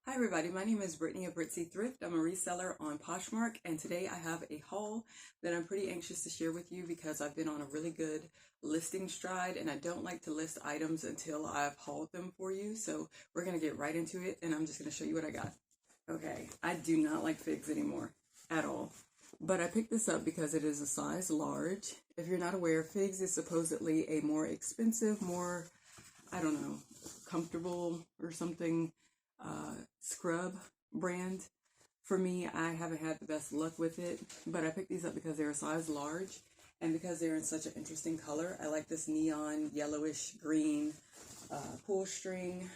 Hi everybody, my name is Brittany of Thrift. I'm a reseller on Poshmark, and today I have a haul that I'm pretty anxious to share with you because I've been on a really good listing stride and I don't like to list items until I've hauled them for you. So we're going to get right into it and I'm just going to show you what I got. Okay, I do not like figs anymore at all, but I picked this up because it is a size large. If you're not aware, figs is supposedly a more expensive, more, I don't know, comfortable or something scrub brand. For me, I haven't had the best luck with it, but I picked these up because they're a size large and because they're in such an interesting color. I like this neon yellowish green pull string.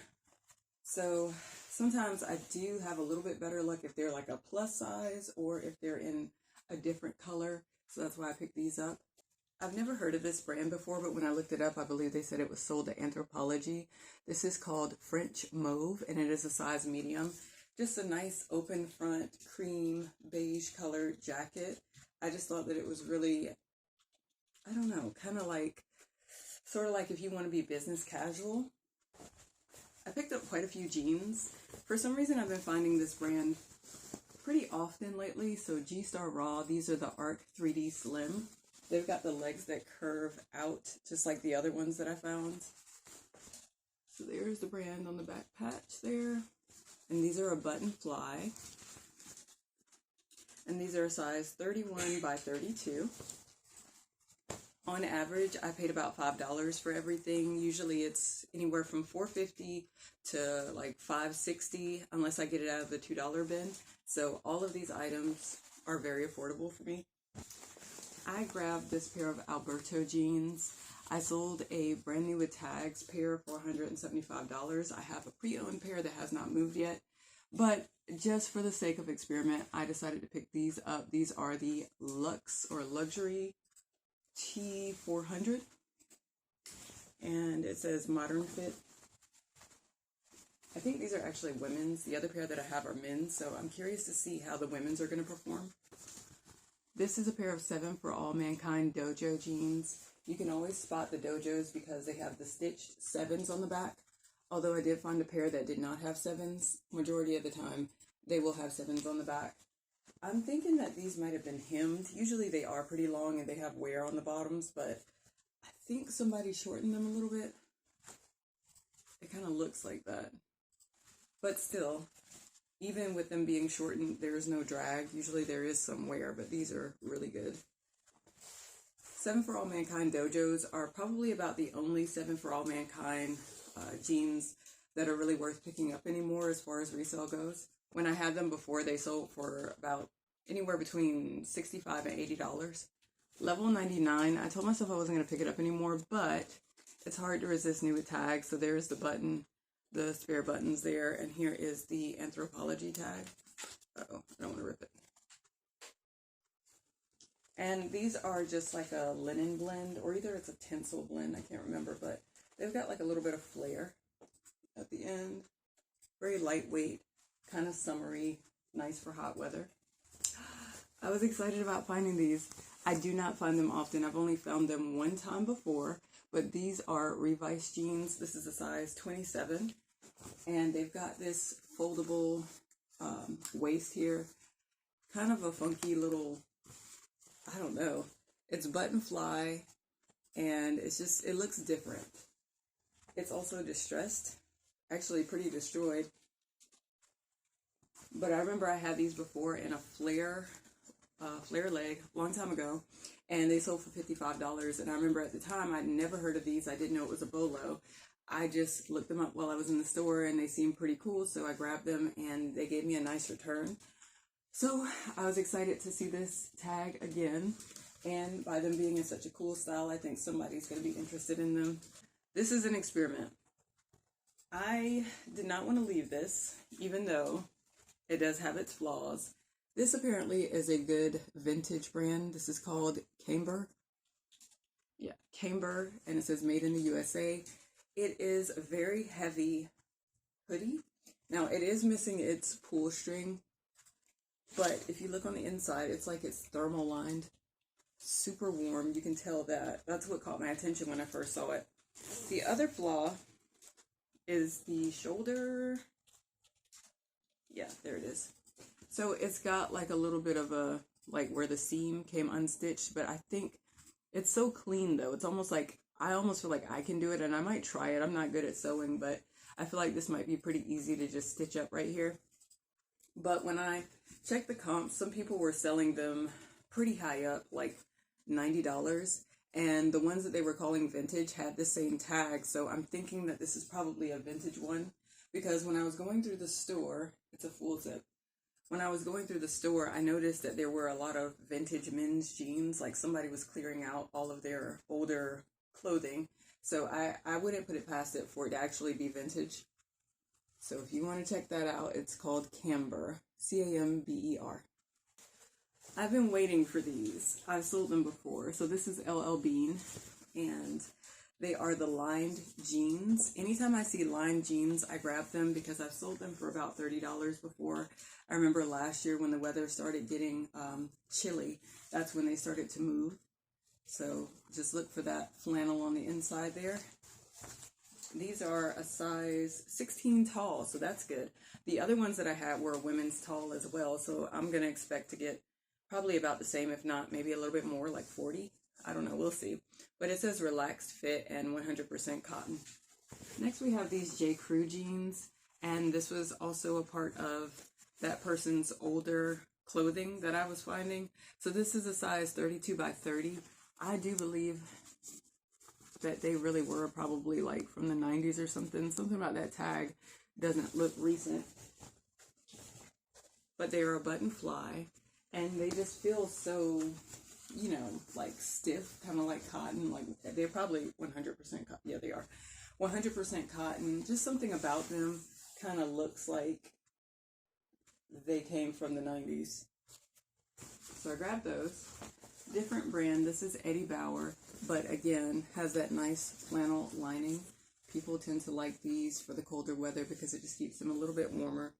So sometimes I do have a little bit better luck if they're like a plus size or if they're in a different color. So that's why I picked these up. I've never heard of this brand before, but when I looked it up, I believe they said it was sold at Anthropologie. This is called French Mauve, and it is a size medium. Just a nice open front, cream, beige colored jacket. I just thought that it was really, I don't know, kind of like, sort of like if you want to be business casual. I picked up quite a few jeans. For some reason, I've been finding this brand pretty often lately. So G-Star Raw, these are the Arc 3D Slim. They've got the legs that curve out, just like the other ones that I found. So there's the brand on the back patch there. And these are a button fly. And these are a size 31 by 32. On average, I paid about $5 for everything. Usually it's anywhere from $4.50 to like $5.60, unless I get it out of the $2 bin. So all of these items are very affordable for me. I grabbed this pair of Alberto jeans. I sold a brand new with tags pair for $175. I have a pre-owned pair that has not moved yet, but just for the sake of experiment, I decided to pick these up. These are the Luxe or Luxury T400, and it says Modern Fit. I think these are actually women's. The other pair that I have are men's, so I'm curious to see how the women's are going to perform. This is a pair of 7 for All Mankind Dojo jeans. You can always spot the dojos because they have the stitched 7s on the back. Although I did find a pair that did not have 7s. Majority of the time, they will have 7s on the back. I'm thinking that these might have been hemmed. Usually they are pretty long and they have wear on the bottoms, but I think somebody shortened them a little bit. It kind of looks like that. But still, even with them being shortened, there is no drag. Usually there is some wear, but these are really good. 7 for All Mankind Dojos are probably about the only 7 for All Mankind jeans that are really worth picking up anymore as far as resale goes. When I had them before, they sold for about anywhere between $65 and $80. Level 99, I told myself I wasn't going to pick it up anymore, but it's hard to resist new with tags. So there's the button, the spare buttons there, and here is the Anthropologie tag. Uh-oh, I don't want to rip it. And these are just like a linen blend, or either it's a tinsel blend, I can't remember, but they've got like a little bit of flare at the end. Very lightweight, kind of summery, nice for hot weather. I was excited about finding these. I do not find them often. I've only found them one time before, but these are Revice jeans. This is a size 27, and they've got this foldable waist here. Kind of a funky little, I don't know. It's button fly, and it's just, it looks different. It's also distressed, actually pretty destroyed. But I remember I had these before in a flare leg a long time ago, and they sold for $55. And I remember at the time I'd never heard of these. I didn't know it was a bolo. I just looked them up while I was in the store, and they seemed pretty cool, so I grabbed them, and they gave me a nice return. So I was excited to see this tag again, and by them being in such a cool style, I think somebody's going to be interested in them. This is an experiment. I did not want to leave this, even though it does have its flaws. This apparently is a good vintage brand. This is called Camber. Yeah, Camber, and it says made in the USA. It is a very heavy hoodie. Now, it is missing its pull string, but if you look on the inside, it's like it's thermal lined. Super warm. You can tell that. That's what caught my attention when I first saw it. The other flaw is the shoulder There it is. So it's got like a little bit of a, like where the seam came unstitched, but I think it's so clean though. It's almost like, I almost feel like I can do it, and I might try it. I'm not good at sewing, but I feel like this might be pretty easy to just stitch up right here. But when I checked the comps, some people were selling them pretty high up, like $90. And the ones that they were calling vintage had the same tag. So I'm thinking that this is probably a vintage one, because when I was going through the store, it's a full zip. When I was going through the store, I noticed that there were a lot of vintage men's jeans, like somebody was clearing out all of their older clothing. So I wouldn't put it past it for it to actually be vintage. So if you want to check that out, it's called Camber, C-A-M-B-E-R. I've been waiting for these. I've sold them before. So this is LL Bean, and they are the lined jeans. Anytime I see lined jeans, I grab them because I've sold them for about $30 before. I remember last year when the weather started getting chilly, that's when they started to move. So just look for that flannel on the inside there. These are a size 16 tall, so that's good. The other ones that I had were women's tall as well, so I'm going to expect to get probably about the same, if not maybe a little bit more, like 40. I don't know, we'll see. But it says relaxed fit and 100% cotton. Next we have these J. Crew jeans, and this was also a part of that person's older clothing that I was finding. So this is a size 32 by 30. I do believe that they really were probably like from the 90s or something. Something about that tag doesn't look recent. But they are a button fly, and they just feel so, you know, like stiff, kind of like cotton. Like they're probably 100% cotton. Yeah, they are 100% cotton. Just something about them kind of looks like they came from the 90s. So I grabbed those. Different brand. This is Eddie Bauer, but again has that nice flannel lining. People tend to like these for the colder weather because it just keeps them a little bit warmer.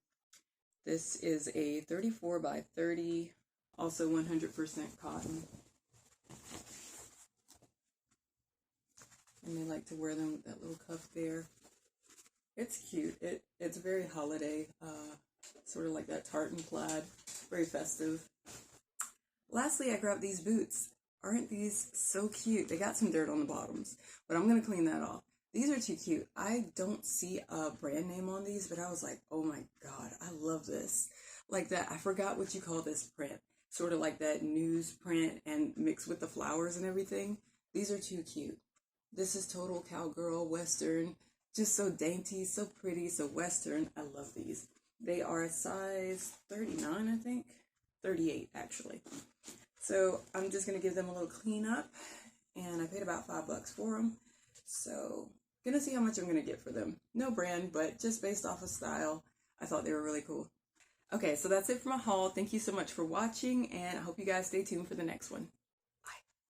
This is a 34 by 30, also 100% cotton. And they like to wear them with that little cuff there. It's cute. It's very holiday, sort of like that tartan plaid, very festive. Lastly, I grabbed these boots. Aren't these so cute? They got some dirt on the bottoms, but I'm going to clean that off. These are too cute. I don't see a brand name on these, but I was like, oh my God, I love this. Like that, I forgot what you call this print. Sort of like that news print and mixed with the flowers and everything. These are too cute. This is total cowgirl, Western, just so dainty, so pretty, so Western. I love these. They are a size 39, I think. 38, actually. So I'm just going to give them a little clean up, and I paid about $5 for them. So gonna see how much I'm going to get for them. No brand, but just based off of style, I thought they were really cool. Okay, so that's it for my haul. Thank you so much for watching, and I hope you guys stay tuned for the next one.